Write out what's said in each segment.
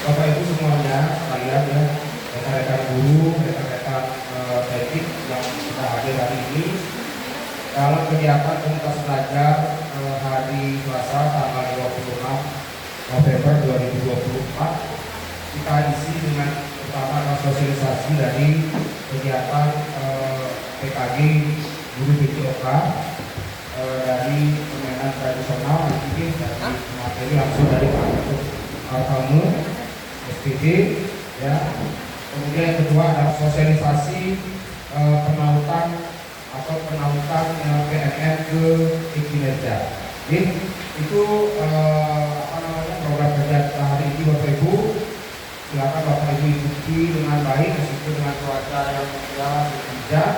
Bapak Ibu semuanya sekalian ya, rekan-rekan guru, rekan-rekan teknik yang kita hadir hari ini dalam kegiatan komunitas belajar hari Selasa tanggal 26 November 2024 kita isi dengan pertama sosialisasi dari kegiatan PKG Guru BCOK dari permainan tradisional nanti dari materi langsung dari Pak Ketua Kamu SPD ya. Kemudian yang kedua adalah sosialisasi penautan atau penautan PNN ke kinerja. Jadi itu program kerja kita hari ini Bapak Ibu. Silakan Bapak Ibu ikuti dengan baik meskipun dengan cuaca yang hujan,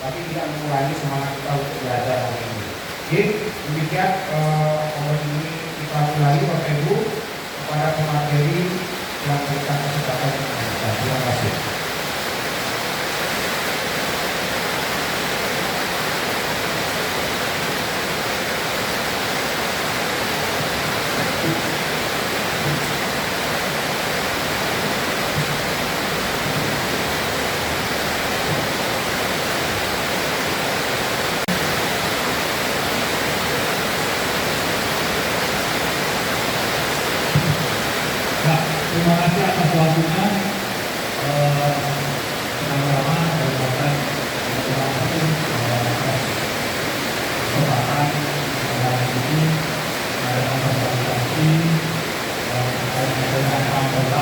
tapi tidak mengurangi semangat kita untuk belajar hari ini. Jadi demikian program ini kita mulai Bapak Ibu kepada pemateri yang berikan kesempatan untuk kita. Terima kasih. Terima kasih atas waktunya. Sama-sama dari Bapak terima kasih kesempatan hari ini ada konsultasi dengan anggota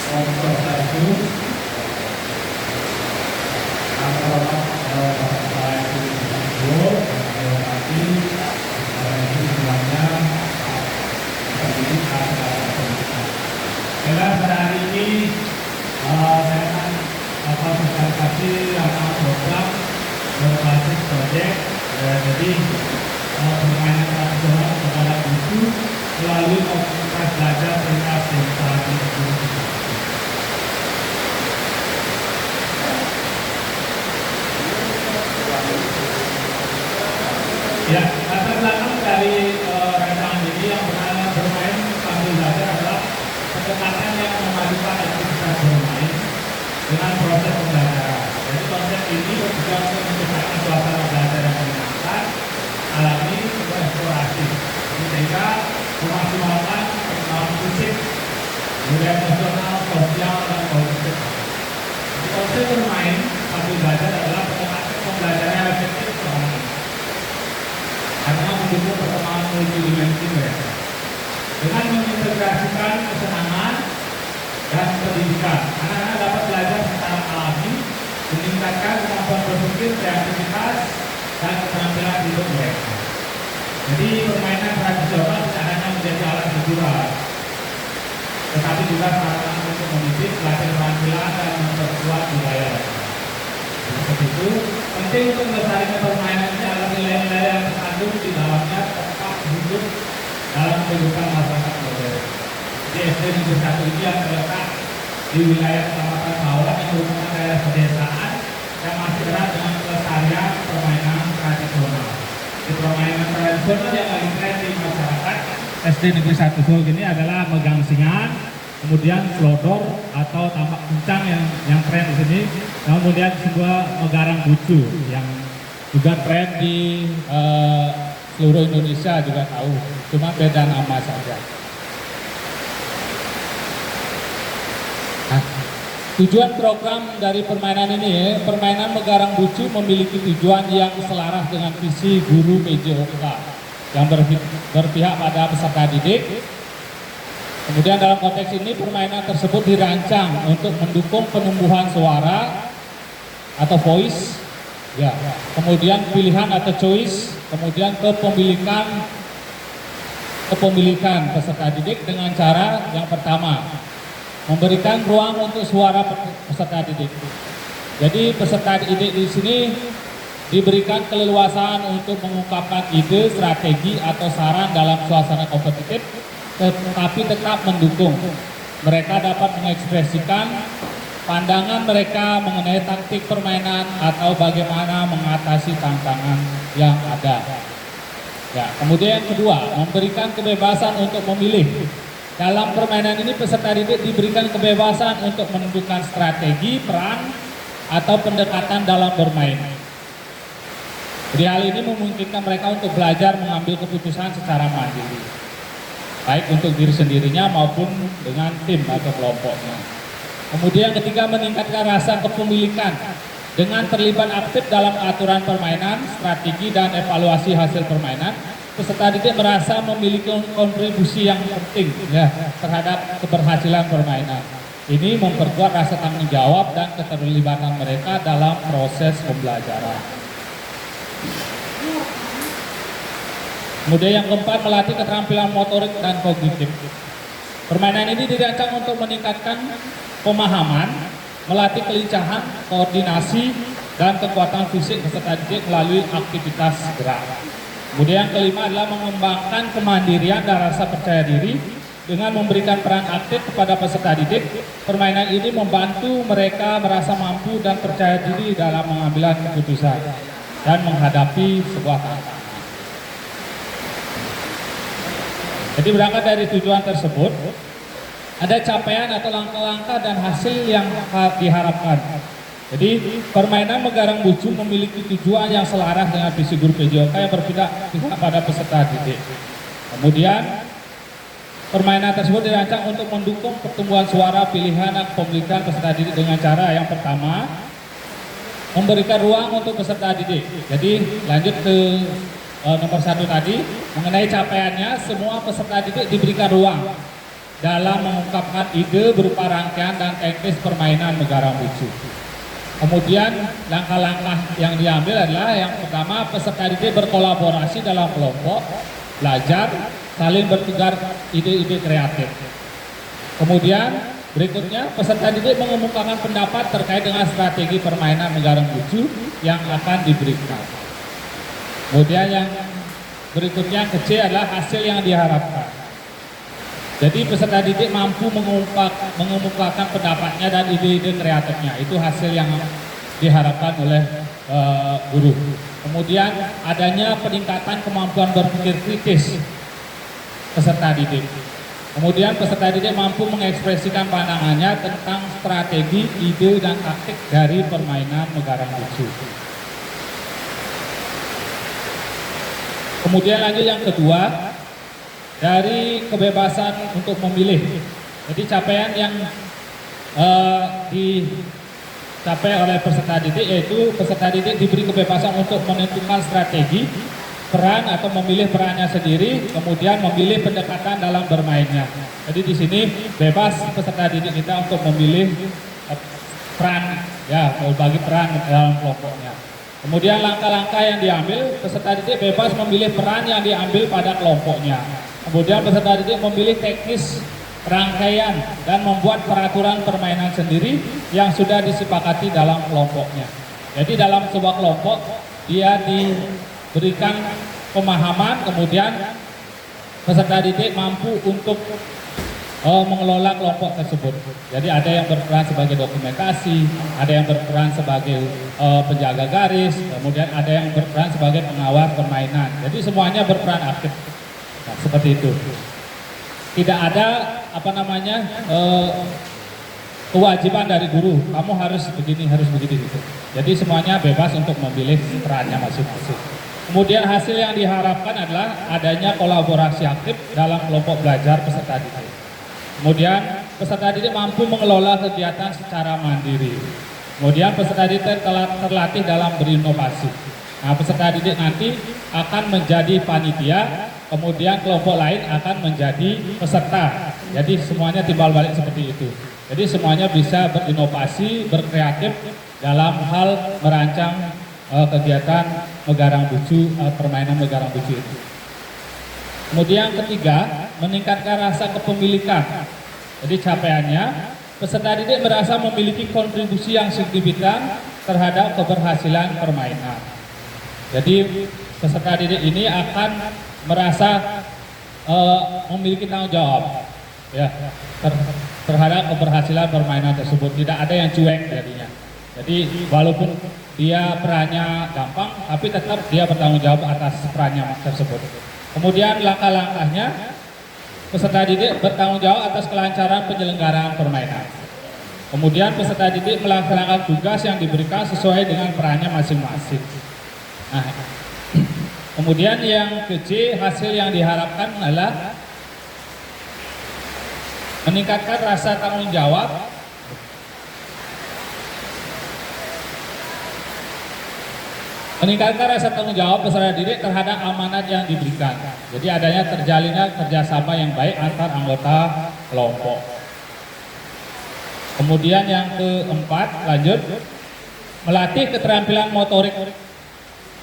konsultasi itu antara Bapak saya itu semuanya. Pada hari ini saya akan sosialisasi tentang program berbasis proyek. Jadi permainan tradisional kepada guru melalui komunitas belajar tingkat desa di Indonesia. Ya, latar belakang dari rancangan ini yang bernama bermain sambil belajar adalah pendekatan yang memadukan aktivitas bermain dengan proses pembelajaran. Jadi konsep ini bertujuan untuk menciptakan suasana belajar yang menyenangkan, alami, bereksplorasi, sehingga memaksimalkan perkembangan fisik, budaya emosional, sosial, dan kognitif. Konsep bermain sambil belajar adalah pendekatan pembelajaran yang efektif karena mendukung perkembangan multidimensi mereka. Dengan mengintegrasikan kesenangan dan pendidikan, anak-anak dapat belajar secara alami, meningkatkan kemampuan berpikir, kreativitas, dan keterampilan hidup mereka. Jadi permainan tradisional tidak hanya menjadi alat hiburan, tetapi juga sarana untuk mendidik, melatih keterampilan, dan memperkuat budaya. Seperti itu, penting untuk melestarikan permainan ini adalah nilai-nilai yang terkandung di dalamnya tetap hidup dalam kehidupan masyarakat modern. Di SD Negeri 1 ini yang terletak di wilayah Kecamatan Bawah yang merupakan daerah pedesaan yang masih erat dengan pelestarian permainan tradisional. Di permainan tradisional yang paling keren di masyarakat SD Negeri 1 Solo ini adalah megang singan, kemudian selodor atau tambak kencang yang tren di sini, kemudian sebuah megarang bucu yang juga tren di seluruh Indonesia juga tahu, cuma beda nama saja. Nah, tujuan program dari permainan ini, permainan megarang bucu memiliki tujuan yang selaras dengan visi guru PJOK yang berpihak pada peserta didik. Kemudian dalam konteks ini permainan tersebut dirancang untuk mendukung penumbuhan suara atau voice, ya. Kemudian pilihan atau choice, kemudian kepemilikan peserta didik dengan cara yang pertama memberikan ruang untuk suara peserta didik. Jadi peserta didik di sini diberikan keleluasaan untuk mengungkapkan ide, strategi atau saran dalam suasana kompetitif, tetapi tetap mendukung. Mereka dapat mengekspresikan pandangan mereka mengenai taktik permainan atau bagaimana mengatasi tantangan yang ada. Ya, kemudian yang kedua, memberikan kebebasan untuk memilih. Dalam permainan ini peserta didik diberikan kebebasan untuk menentukan strategi, peran, atau pendekatan dalam bermain. Jadi hal ini memungkinkan mereka untuk belajar mengambil keputusan secara mandiri, baik untuk diri sendirinya maupun dengan tim atau kelompoknya. Kemudian ketiga, meningkatkan rasa kepemilikan dengan terlibat aktif dalam aturan permainan, strategi, dan evaluasi hasil permainan. Peserta didik merasa memiliki kontribusi yang penting ya terhadap keberhasilan permainan. Ini memperkuat rasa tanggung jawab dan keterlibatan mereka dalam proses pembelajaran. Kemudian yang keempat, melatih keterampilan motorik dan kognitif. Permainan ini dirancang untuk meningkatkan pemahaman, melatih kelincahan, koordinasi, dan kekuatan fisik peserta didik melalui aktivitas gerak. Kemudian yang kelima adalah mengembangkan kemandirian dan rasa percaya diri dengan memberikan peran aktif kepada peserta didik. Permainan ini membantu mereka merasa mampu dan percaya diri dalam mengambil keputusan dan menghadapi sebuah tantangan. Jadi berangkat dari tujuan tersebut, ada capaian atau langkah-langkah dan hasil yang diharapkan. Jadi permainan Megarang Bucu memiliki tujuan yang selaras dengan visi guru PJOK yang berpihak pada peserta didik. Kemudian permainan tersebut dirancang untuk mendukung pertumbuhan suara, pilihan, dan pemilikan peserta didik dengan cara yang pertama, memberikan ruang untuk peserta didik. Jadi lanjut ke nomor 1 tadi, mengenai capaiannya, semua peserta didik diberikan ruang dalam mengungkapkan ide berupa rangkaian dan teknis permainan Megarang Bucu. Kemudian langkah-langkah yang diambil adalah yang pertama, peserta didik berkolaborasi dalam kelompok, belajar, saling bertukar ide-ide kreatif. Kemudian berikutnya, peserta didik mengemukakan pendapat terkait dengan strategi permainan Megarang Bucu yang akan diberikan. Kemudian yang berikutnya kecil adalah hasil yang diharapkan. Jadi peserta didik mampu mengemukakan pendapatnya dan ide-ide kreatifnya. Itu hasil yang diharapkan oleh guru. Kemudian adanya peningkatan kemampuan berpikir kritis peserta didik. Kemudian peserta didik mampu mengekspresikan pandangannya tentang strategi, ide, dan taktik dari permainan Megarang Bucu. Kemudian lanjut yang kedua, dari kebebasan untuk memilih. Jadi capaian yang dicapai oleh peserta didik yaitu peserta didik diberi kebebasan untuk menentukan strategi, peran atau memilih perannya sendiri, kemudian memilih pendekatan dalam bermainnya. Jadi di sini bebas peserta didik kita untuk memilih peran, ya, berbagi peran dalam kelompoknya. Kemudian langkah-langkah yang diambil, peserta didik bebas memilih peran yang diambil pada kelompoknya. Kemudian peserta didik memilih teknis rangkaian dan membuat peraturan permainan sendiri yang sudah disepakati dalam kelompoknya. Jadi dalam sebuah kelompok dia diberikan pemahaman, kemudian peserta didik mampu untuk mengelola kelompok tersebut. Jadi ada yang berperan sebagai dokumentasi, ada yang berperan sebagai penjaga garis, kemudian ada yang berperan sebagai pengawas permainan. Jadi semuanya berperan aktif. Nah, seperti itu. Tidak ada kewajiban dari guru, kamu harus begini, harus begitu gitu. Jadi semuanya bebas untuk memilih perannya masing-masing. Kemudian hasil yang diharapkan adalah adanya kolaborasi aktif dalam kelompok belajar peserta didik. Kemudian peserta didik mampu mengelola kegiatan secara mandiri. Kemudian peserta didik terlatih dalam berinovasi. Nah, peserta didik nanti akan menjadi panitia, kemudian kelompok lain akan menjadi peserta. Jadi semuanya timbal balik seperti itu. Jadi semuanya bisa berinovasi, berkreatif dalam hal merancang kegiatan Megarang Bucu, permainan Megarang Bucu itu. Kemudian ketiga, meningkatkan rasa kepemilikan. Jadi capaiannya, peserta didik merasa memiliki kontribusi yang signifikan terhadap keberhasilan permainan. Jadi peserta didik ini akan merasa memiliki tanggung jawab ya terhadap keberhasilan permainan tersebut. Tidak ada yang cuek jadinya. Jadi walaupun dia perannya gampang, tapi tetap dia bertanggung jawab atas perannya tersebut. Kemudian langkah-langkahnya, peserta didik bertanggung jawab atas kelancaran penyelenggaraan permainan. Kemudian peserta didik melaksanakan tugas yang diberikan sesuai dengan perannya masing-masing. Nah, kemudian yang ke-C, hasil yang diharapkan adalah meningkatkan rasa tanggung jawab peserta didik terhadap amanat yang diberikan. Jadi adanya terjalinnya kerjasama yang baik antar anggota kelompok. Kemudian yang keempat, lanjut, melatih keterampilan motorik.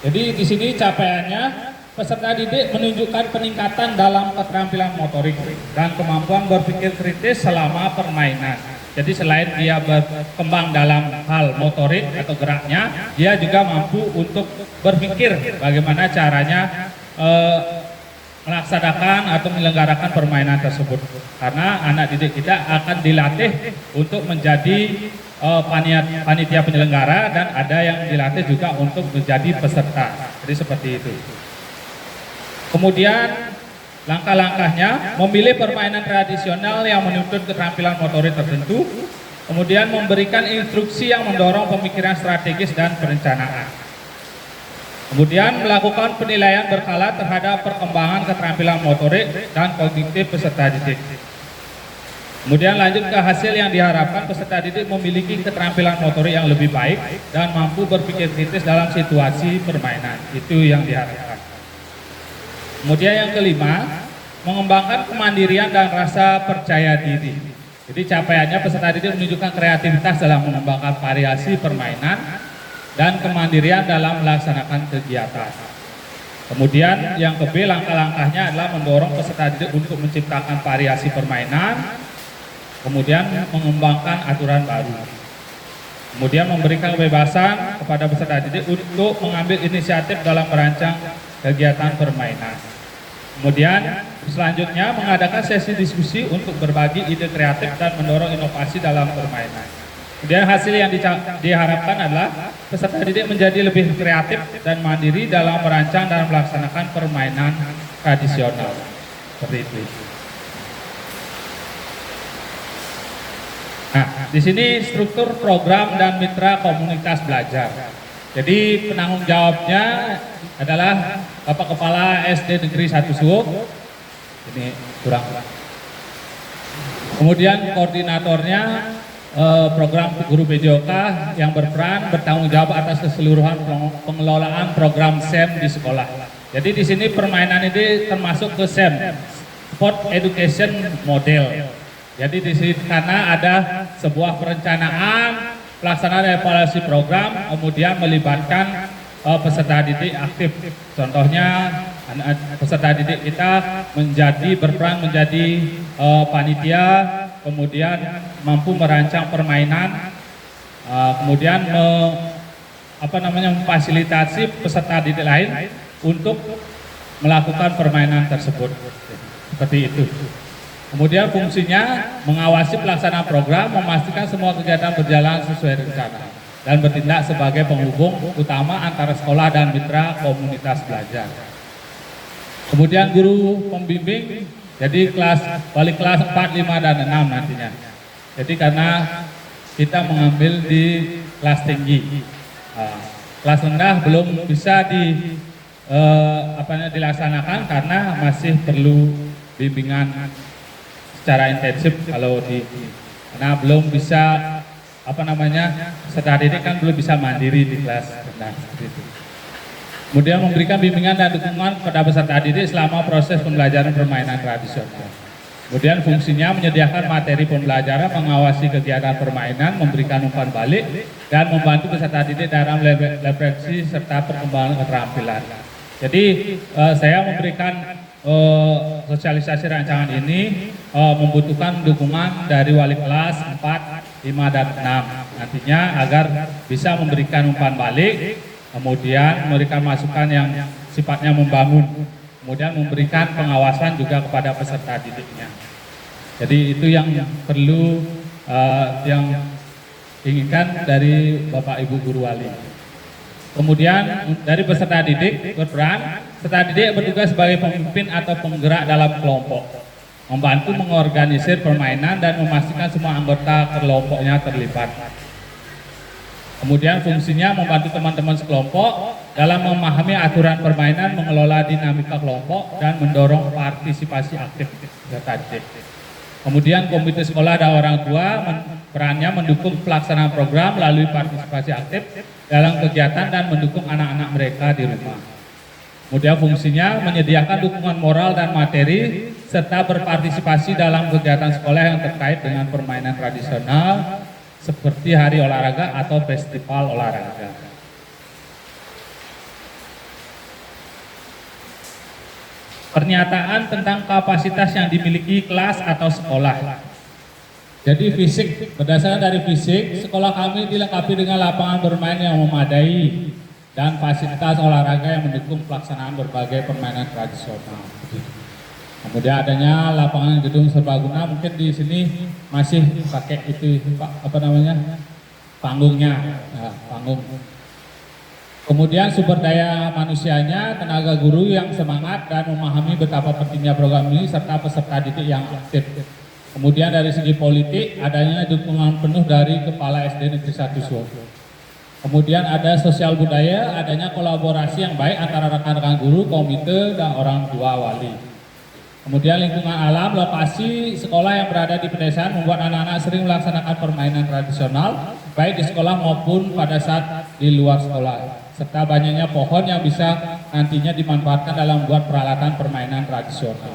Jadi di sini capaiannya peserta didik menunjukkan peningkatan dalam keterampilan motorik dan kemampuan berpikir kritis selama permainan. Jadi selain dia berkembang dalam hal motorik atau geraknya, dia juga mampu untuk berpikir bagaimana caranya melaksanakan atau menyelenggarakan permainan tersebut. Karena anak didik kita akan dilatih untuk menjadi panitia penyelenggara dan ada yang dilatih juga untuk menjadi peserta. Jadi seperti itu. Kemudian langkah-langkahnya, memilih permainan tradisional yang menuntut keterampilan motorik tertentu, kemudian memberikan instruksi yang mendorong pemikiran strategis dan perencanaan. Kemudian melakukan penilaian berkala terhadap perkembangan keterampilan motorik dan kognitif peserta didik. Kemudian lanjut ke hasil yang diharapkan, peserta didik memiliki keterampilan motorik yang lebih baik dan mampu berpikir kritis dalam situasi permainan. Itu yang diharapkan. Kemudian yang kelima, mengembangkan kemandirian dan rasa percaya diri. Jadi capaiannya peserta didik menunjukkan kreativitas dalam mengembangkan variasi permainan dan kemandirian dalam melaksanakan kegiatan. Kemudian yang ke B, langkah-langkahnya adalah mendorong peserta didik untuk menciptakan variasi permainan, kemudian mengembangkan aturan baru. Kemudian memberikan kebebasan kepada peserta didik untuk mengambil inisiatif dalam merancang kegiatan permainan. Kemudian selanjutnya mengadakan sesi diskusi untuk berbagi ide kreatif dan mendorong inovasi dalam permainan. Kemudian hasil yang diharapkan adalah peserta didik menjadi lebih kreatif dan mandiri dalam merancang dan melaksanakan permainan tradisional. Seperti itu. Nah, di sini struktur program dan mitra komunitas belajar. Jadi penanggung jawabnya adalah Bapak Kepala SD Negeri 1 Suwuk. Ini kurang. Kemudian koordinatornya program guru PJOK yang bertanggung jawab atas keseluruhan pengelolaan program SEM di sekolah. Jadi di sini permainan ini termasuk ke SEM, Sport Education Model. Jadi di sini karena ada sebuah perencanaan, pelaksanaan evaluasi program, kemudian melibatkan peserta didik aktif. Contohnya peserta didik kita berperan menjadi panitia, kemudian mampu merancang permainan, kemudian memfasilitasi peserta didik lain untuk melakukan permainan tersebut. Seperti itu. Kemudian fungsinya mengawasi pelaksanaan program, memastikan semua kegiatan berjalan sesuai rencana, dan bertindak sebagai penghubung utama antara sekolah dan mitra komunitas belajar. Kemudian guru pembimbing, jadi wali kelas 4, 5, dan 6 nantinya. Jadi karena kita mengambil di kelas tinggi, kelas rendah belum bisa dilaksanakan karena masih perlu bimbingan secara intensif karena belum bisa peserta didik kan belum bisa mandiri di kelas rendah. Kemudian memberikan bimbingan dan dukungan kepada peserta didik selama proses pembelajaran permainan tradisional. Kemudian fungsinya menyediakan materi pembelajaran, mengawasi kegiatan permainan, memberikan umpan balik, dan membantu peserta didik dalam refleksi serta perkembangan keterampilan. Jadi saya memberikan sosialisasi rancangan ini membutuhkan dukungan dari wali kelas 4, 5, dan 6 nantinya agar bisa memberikan umpan balik, kemudian memberikan masukan yang sifatnya membangun, kemudian memberikan pengawasan juga kepada peserta didiknya. Jadi itu yang perlu yang inginkan dari Bapak Ibu Guru Wali. Kemudian dari peserta didik berperan, peserta didik bertugas sebagai pemimpin atau penggerak dalam kelompok, membantu mengorganisir permainan dan memastikan semua anggota kelompoknya terlibat. Kemudian fungsinya membantu teman-teman sekelompok dalam memahami aturan permainan, mengelola dinamika kelompok, dan mendorong partisipasi aktif peserta didik. Kemudian komite sekolah dan orang tua perannya mendukung pelaksanaan program melalui partisipasi aktif dalam kegiatan dan mendukung anak-anak mereka di rumah. Kemudian fungsinya menyediakan dukungan moral dan materi serta berpartisipasi dalam kegiatan sekolah yang terkait dengan permainan tradisional seperti hari olahraga atau festival olahraga. Pernyataan tentang kapasitas yang dimiliki kelas atau sekolah. Jadi fisik, berdasarkan dari fisik, sekolah kami dilengkapi dengan lapangan bermain yang memadai dan fasilitas olahraga yang mendukung pelaksanaan berbagai permainan tradisional. Kemudian adanya lapangan gedung serbaguna, mungkin di sini masih pakai itu panggungnya, panggung. Kemudian sumber daya manusianya, tenaga guru yang semangat dan memahami betapa pentingnya program ini serta peserta didik yang aktif. Kemudian dari segi politik, adanya dukungan penuh dari Kepala SD Negeri 1 Suwoto. Kemudian ada sosial budaya, adanya kolaborasi yang baik antara rekan-rekan guru, komite, dan orang tua wali. Kemudian lingkungan alam, lokasi sekolah yang berada di pedesaan membuat anak-anak sering melaksanakan permainan tradisional, baik di sekolah maupun pada saat di luar sekolah. Serta banyaknya pohon yang bisa nantinya dimanfaatkan dalam membuat peralatan permainan tradisional.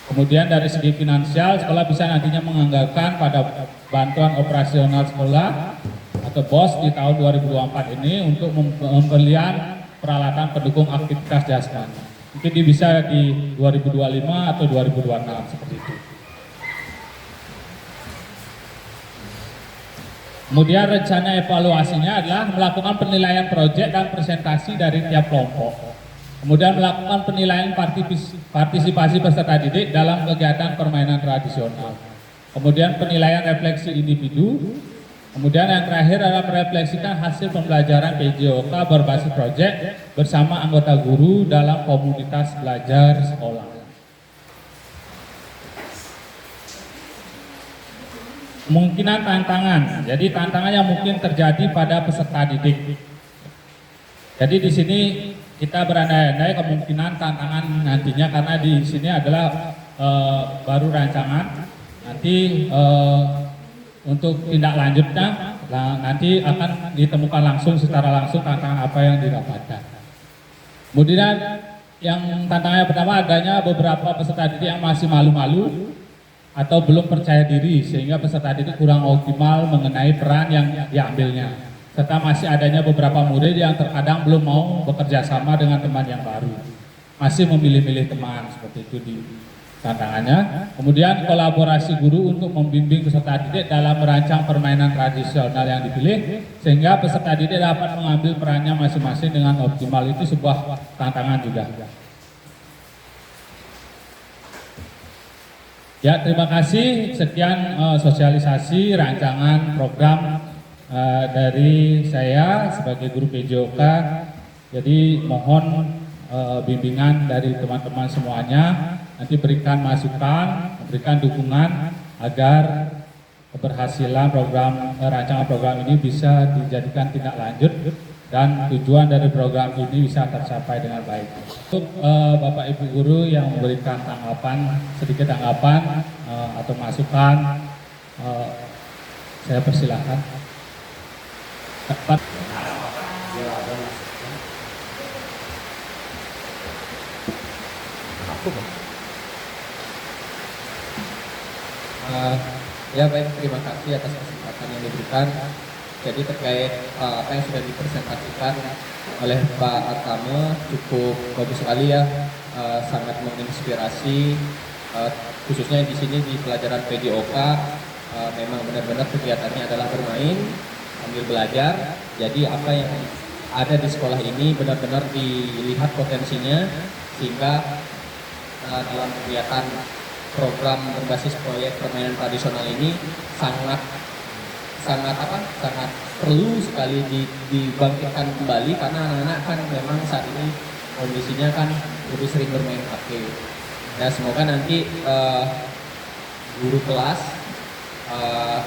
Kemudian dari segi finansial, sekolah bisa nantinya menganggarkan pada bantuan operasional sekolah atau BOS di tahun 2024 ini untuk pembelian peralatan pendukung aktivitas jasmani. Mungkin bisa di 2025 atau 2026 seperti itu. Kemudian rencana evaluasinya adalah melakukan penilaian proyek dan presentasi dari tiap kelompok. Kemudian melakukan penilaian partisipasi peserta didik dalam kegiatan permainan tradisional. Kemudian penilaian refleksi individu. Kemudian yang terakhir adalah merefleksikan hasil pembelajaran PJOK berbasis proyek bersama anggota guru dalam komunitas belajar sekolah. Kemungkinan tantangan, jadi tantangan yang mungkin terjadi pada peserta didik. Jadi di sini kita berandai-andai kemungkinan tantangan nantinya karena di sini adalah baru rancangan. Nanti untuk tindak lanjutnya nanti akan ditemukan langsung secara langsung tantangan apa yang didapatkan. Kemudian yang tantangannya pertama adanya beberapa peserta didik yang masih malu-malu atau belum percaya diri sehingga peserta didik kurang optimal mengenai peran yang diambilnya. Serta masih adanya beberapa murid yang terkadang belum mau bekerja sama dengan teman yang baru. Masih memilih-milih teman seperti itu di tantangannya. Kemudian kolaborasi guru untuk membimbing peserta didik dalam merancang permainan tradisional yang dipilih sehingga peserta didik dapat mengambil perannya masing-masing dengan optimal, itu sebuah tantangan juga. Ya, terima kasih. Sekian sosialisasi rancangan program dari saya sebagai guru PJOK. Jadi mohon bimbingan dari teman-teman semuanya. Nanti berikan masukan, berikan dukungan agar keberhasilan program rancangan program ini bisa dijadikan tindak lanjut dan tujuan dari program ini bisa tercapai dengan baik. Untuk Bapak Ibu Guru yang memberikan sedikit tanggapan atau masukan, saya persilahkan. Ya baik, terima kasih atas kesempatan yang diberikan. Jadi terkait apa yang sudah dipresentasikan oleh Pak Artame cukup bagus sekali ya, sangat menginspirasi, khususnya di sini di pelajaran PJOK. Memang benar-benar kegiatannya adalah bermain sambil belajar. Jadi apa yang ada di sekolah ini benar-benar dilihat potensinya sehingga dalam kegiatan program berbasis proyek permainan tradisional ini sangat sangat perlu sekali dibangkitkan kembali karena anak-anak kan memang saat ini kondisinya kan lebih sering bermain HP. Ya semoga nanti guru kelas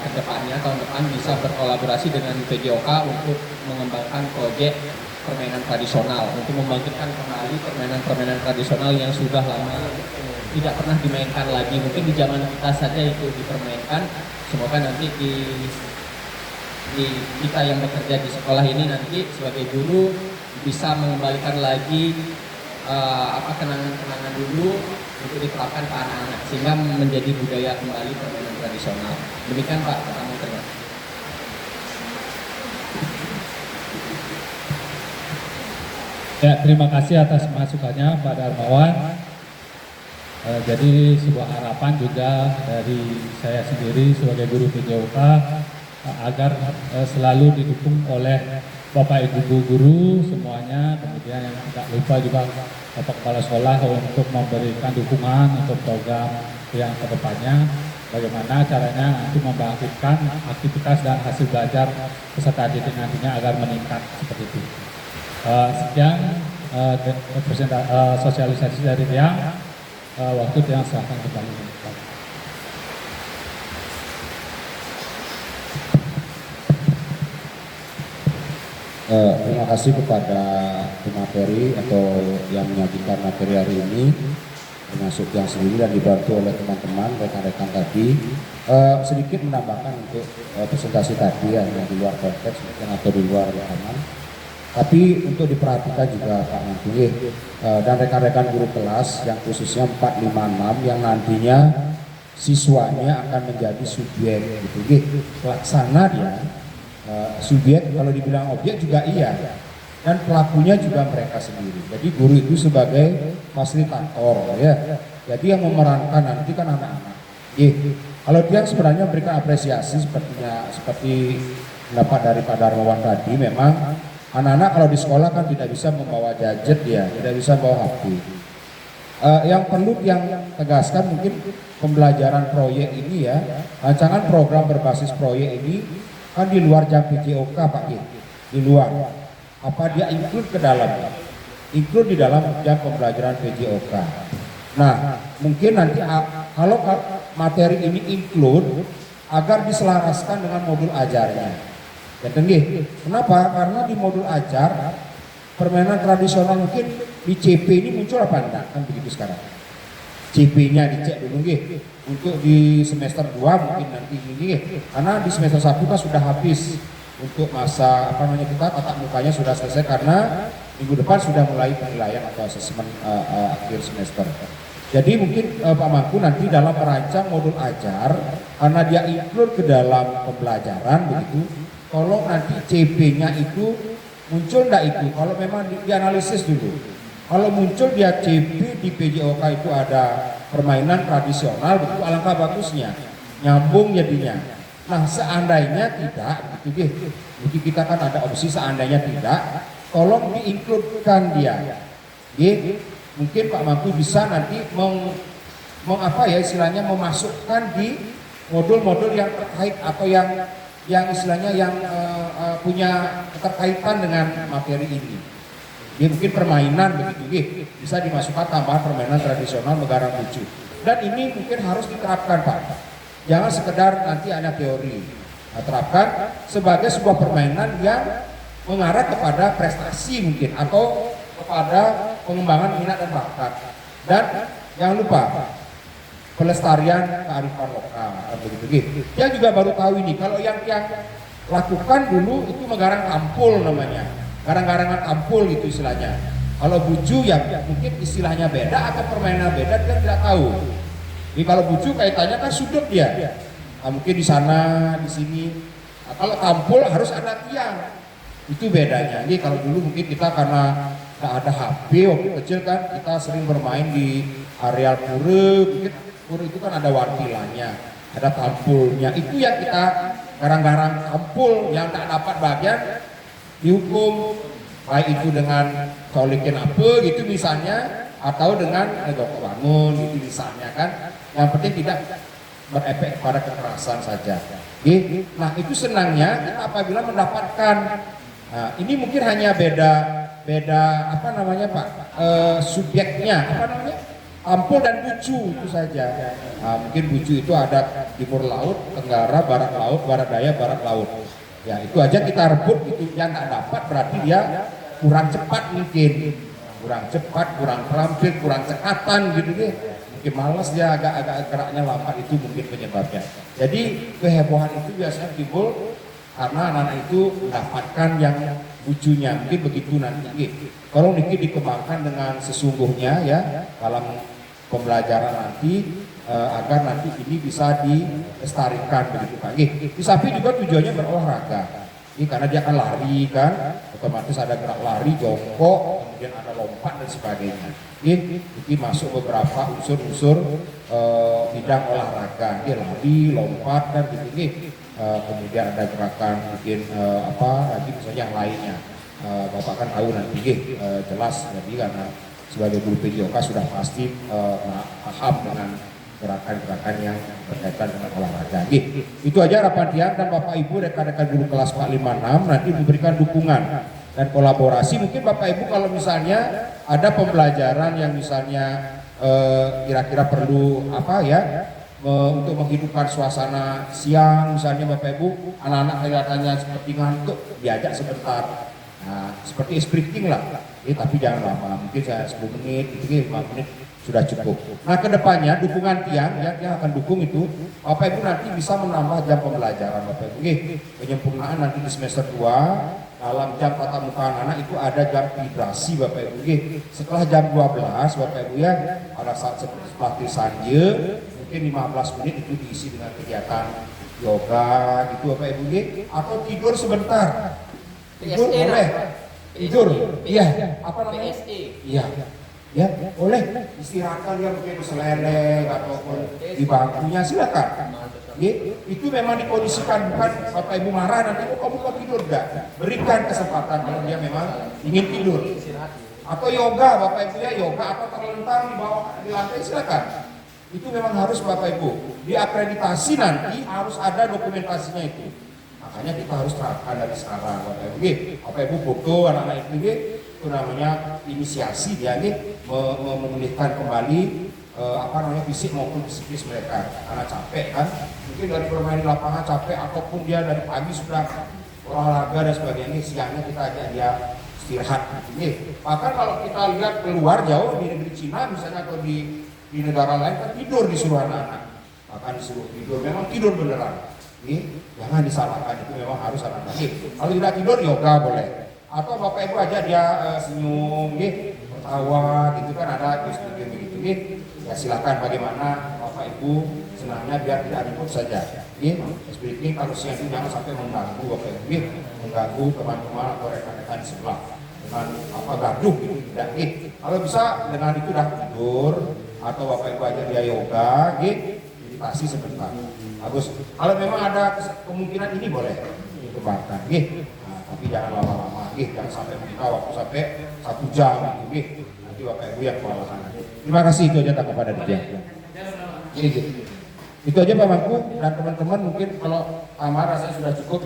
kedepannya tahun depan bisa berkolaborasi dengan PJOK untuk mengembangkan proyek permainan tradisional untuk membangkitkan kembali permainan-permainan tradisional yang sudah lama tidak pernah dimainkan lagi. Mungkin di zaman kita saja itu dipermainkan. Semoga nanti kita yang bekerja di sekolah ini nanti sebagai guru bisa mengembalikan lagi kenangan-kenangan dulu untuk diterapkan ke anak-anak sehingga menjadi budaya kembali permainan tradisional. Demikian Pak, kata Menteri. Ya, terima kasih atas masukannya Pak Darmawan. Jadi sebuah harapan juga dari saya sendiri sebagai guru PJOK agar selalu didukung oleh Bapak Ibu guru semuanya, kemudian yang tidak lupa juga Bapak Kepala Sekolah untuk memberikan dukungan untuk program yang kedepannya, bagaimana caranya nanti membangkitkan aktivitas dan hasil belajar peserta didik nantinya agar meningkat seperti itu. Sekian sosialisasi dari Tiang. Waktu Tiang silahkan kembali. Terima kasih kepada pemateri atau yang menyajikan materi hari ini, termasuk yang sendiri dan dibantu oleh teman-teman rekan-rekan tadi. Sedikit menambahkan untuk presentasi tadi yang di luar konteks mungkin atau di luar rekaman. Tapi untuk diperhatikan juga Pak Menteri dan rekan-rekan guru kelas yang khususnya 456 yang nantinya siswanya akan menjadi subjek gitu, pelaksana dia. Subjek kalau dibilang objek juga iya, dan pelakunya juga mereka sendiri. Jadi guru itu sebagai fasilitator ya. Jadi yang memerankan nanti kan anak-anak. Kalau dia sebenarnya memberikan apresiasi seperti pendapat dari Pak Darmawan tadi, memang anak-anak kalau di sekolah kan tidak bisa membawa gadget ya, tidak bisa membawa HP. Yang perlu yang tegaskan mungkin pembelajaran proyek ini ya, rancangan program berbasis proyek ini kan di luar jam PJOK Pak di luar. Apa dia include ke dalam? Include di dalam jam pembelajaran PJOK. Nah, mungkin nanti kalau materi ini include agar diselaraskan dengan modul ajarnya. Ya, kenapa? Karena di modul ajar permainan tradisional mungkin di CP ini muncul apa enggak? Kan begitu sekarang. CP-nya dicek dulu untuk di semester 2 mungkin nanti ini karena di semester 1 kan sudah habis untuk masa kita tatap mukanya sudah selesai karena minggu depan sudah mulai penilaian atau asesmen akhir semester. Jadi mungkin Pak Mangku nanti dalam merancang modul ajar karena dia include ke dalam pembelajaran begitu, kalau nanti CP-nya itu muncul enggak itu, kalau memang dianalisis dulu. Kalau muncul dia CP di PJOK itu ada permainan tradisional, begitu alangkah bagusnya, nyambung jadinya. Nah seandainya tidak, begitu jadi kita kan ada opsi seandainya tidak, tolong diincludekan dia. Mungkin Pak Mangku bisa nanti istilahnya memasukkan di modul-modul yang terkait atau yang istilahnya yang punya keterkaitan dengan materi ini. Mungkin permainan begitu, bisa dimasukkan tambahan permainan tradisional Megarang Lucu. Dan ini mungkin harus diterapkan Pak. Jangan sekedar nanti hanya teori. Terapkan sebagai sebuah permainan yang mengarah kepada prestasi mungkin atau kepada pengembangan minat dan bakat. Dan jangan lupa pelestarian kearifan lokal begitu. Dia juga baru tahu ini kalau yang lakukan dulu itu Megarang Kampul namanya. Garang-garangan ampul gitu istilahnya. Kalau buju ya mungkin istilahnya beda atau permainan beda dia tidak tahu. Jadi kalau buju kaitannya kan sudut dia. Nah, mungkin di sana, di sini. Nah, kalau ampul harus ada tiang. Itu bedanya. Jadi kalau dulu mungkin kita karena tidak ada HP waktu kecil kan kita sering bermain di areal pura. Mungkin pura itu kan ada wartilanya, ada tampulnya. Itu yang kita garang-garang ampul yang tak dapat bagian dihukum, baik itu dengan colikin apa gitu misalnya atau dengan negok bangun gitu misalnya kan. Yang penting tidak berefek pada kekerasan saja. Oke. Nah itu senangnya kita apabila mendapatkan, nah, ini mungkin hanya beda apa namanya Pak, subjeknya apa namanya, Ampel dan Bucu itu saja. Nah, mungkin Bucu itu ada timur laut, tenggara, barat laut, barat daya, barat laut. Ya itu aja kita rebut, itu yang tak dapat berarti dia kurang cepat mungkin, kurang cepat, kurang terampil, kurang cekatan gitu deh. Mungkin malas dia, agak geraknya lambat, itu mungkin penyebabnya. Jadi kehebohan itu biasanya timbul karena anak-anak itu mendapatkan yang bucunya, mungkin begitu nanti. Kalau niki dikembangkan dengan sesungguhnya ya dalam pembelajaran nanti, agar nanti ini bisa dilestarikan begitu Pak. Di samping juga tujuannya berolahraga. Ini karena dia akan lari kan, otomatis ada gerak lari, jongkok, kemudian ada lompat dan sebagainya. Ini masuk beberapa unsur-unsur bidang olahraga. Dia lari, lompat dan gitu. Kemudian ada gerakan mungkin apa lagi misalnya yang lainnya. Bapak kan tahu nanti jelas, jadi karena sebagai guru PJOK sudah pasti paham dengan gerakan-gerakan yang berkaitan dengan olahraga. Itu aja harapan Tiang dan Bapak Ibu rekan-rekan guru kelas 456 nanti memberikan dukungan dan kolaborasi. Mungkin Bapak Ibu kalau misalnya ada pembelajaran yang misalnya kira-kira perlu apa ya, untuk menghidupkan suasana siang misalnya Bapak Ibu, anak-anak kelihatannya seperti ngantuk, diajak sebentar. Nah, seperti spriting lah, tapi jangan lama, mungkin saya 10 menit, 5 menit sudah cukup. Nah kedepannya dukungan Tiang yang akan dukung itu, Bapak Ibu nanti bisa menambah jam pembelajaran Bapak Ibu. Penyempurnaan nanti di semester 2, dalam jam tatap muka anak-anak itu ada jam vibrasi Bapak Ibu. Setelah jam 12 Bapak Ibu ya, pada saat seperti sanje, mungkin 15 menit itu diisi dengan kegiatan yoga gitu Bapak Ibu, atau tidur sebentar. Tidur boleh, tidur, iya, apa namanya? Iya, ya boleh istirahatkan dia mungkin seleleng ataupun di bangkunya silakan. Itu memang dikondisikan, bukan Bapak Ibu marah nanti kamu mau tidur enggak? Berikan kesempatan kalau dia memang ingin tidur. Atau yoga Bapak Ibu ya, yoga atau terlentang di bawah di lantai silakan. Itu memang harus Bapak Ibu diakreditasi, nanti harus ada dokumentasinya itu. Makanya kita harus terapkan dari sekarang Bapak Ibu. Bapak Ibu foto anak-anak itu namanya inisiasi dia memulihkan kembali apa namanya fisik maupun psikis mereka, karena capek kan, mungkin dari bermain di lapangan capek ataupun dia dari pagi sudah olahraga dan sebagainya, siangnya kita ajak dia istirahat. Bahkan kalau kita lihat keluar jauh di negeri Cina misalnya atau di negara lain kan tidur disuruh anak-anak, bahkan disuruh tidur, memang tidur beneran. Jangan disalahkan, itu memang harus anak-anak. Kalau tidak tidur yoga boleh, atau Bapak Ibu aja dia senyum, tertawa gitu kan, ada studio begitu, ya silakan bagaimana Bapak Ibu senangnya biar tidak ribut saja. Seperti ini kalau siang itu jangan sampai mengganggu Bapak Ibu, mengganggu teman-teman atau rekan-rekan di sebelah dengan apa gaduh gitu, tidak. Kalau bisa dengan itu dah tidur, atau Bapak Ibu aja dia yoga, meditasi sebentar. Bagus. Kalau memang ada kemungkinan ini boleh dikembangkan, tapi jangan lama-lama, jangan sampai menikah waktu sampai 1 jam, nanti Bapak Ibu yang kewalahan. Terima kasih, itu aja kepada dia. Itu aja Pak Mangku dan teman-teman, mungkin kalau kamar rasanya sudah cukup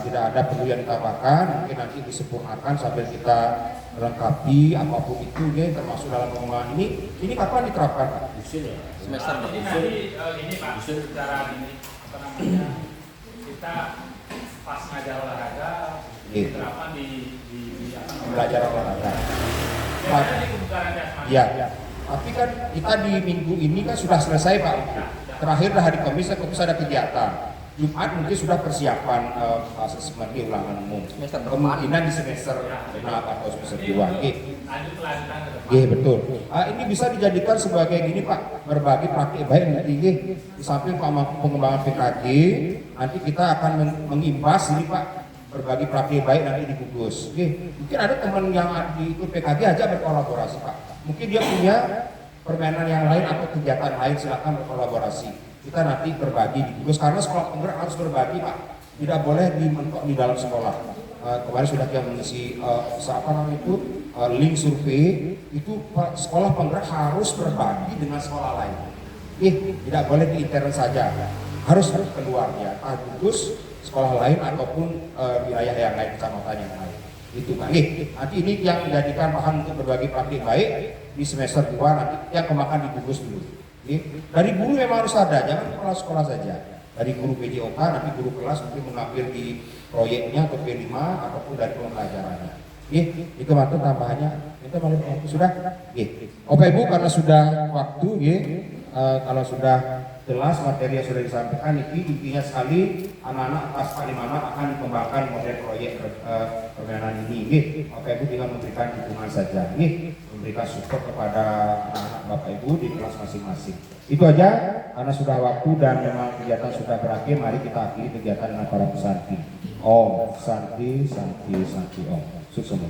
tidak ada perlu yang ditambahkan, mungkin nanti disempurnakan sambil kita melengkapi apapun itu termasuk dalam pengembangan ini kapan diterapkan Pak? Semester jadi nanti ini Pak, secara ini apa namanya, kita pas ngajar olahraga diterapkan di apa namanya, belajar olahraga. Biasanya di kebugaran jasmani. Iya. Tapi kan kita di minggu ini kan sudah selesai Pak. Terakhir hari Kamis ada kegiatan. Jumat mungkin sudah persiapan asesmen ulangan umum. Kemungkinan di semester 6 atau semester 2. Betul. Ini bisa dijadikan sebagai gini Pak, berbagi praktik baik nanti. Di samping pengembangan PKG, nanti kita akan mengimbas ini Pak, berbagi praktik baik nanti di gugus. Mungkin ada teman yang ikut PKG aja berkolaborasi Pak. Mungkin dia punya permainan yang lain atau kegiatan lain, silakan berkolaborasi. Kita nanti berbagi di gugus, karena sekolah penggerak harus berbagi Pak, tidak boleh dimentok di dalam sekolah. Kemarin sudah kita mengisi link survei itu, sekolah penggerak harus berbagi dengan sekolah lain. Tidak boleh di intern saja, harus keluar ya, gugus sekolah lain ataupun wilayah yang lain, kecamatan yang lain. Itu Pak. Nanti ini yang menjadikan bahan untuk berbagi praktik baik di semester 2 nanti yang kemakan di gugus dulu. Dari guru memang harus ada, jangan kepala sekolah saja. Dari guru PJOK, nanti guru kelas mungkin mengambil di proyeknya atau P5 ataupun dari pembelajarannya. Itu waktu tambahannya. Itu balik waktu sudah. Bapak Ibu, karena sudah waktu, kalau sudah jelas materi yang sudah disampaikan, intinya sekali anak-anak kelas Palimanan akan dikembangkan model proyek permainan ini. Bapak Ibu tinggal memberikan dukungan saja, memberikan support kepada anak-anak Bapak Ibu di kelas masing-masing. Itu aja, karena sudah waktu dan memang kegiatan sudah berakhir. Mari kita akhiri kegiatan dengan para pesanti. Om Santi Santi Santi Om. Sukses.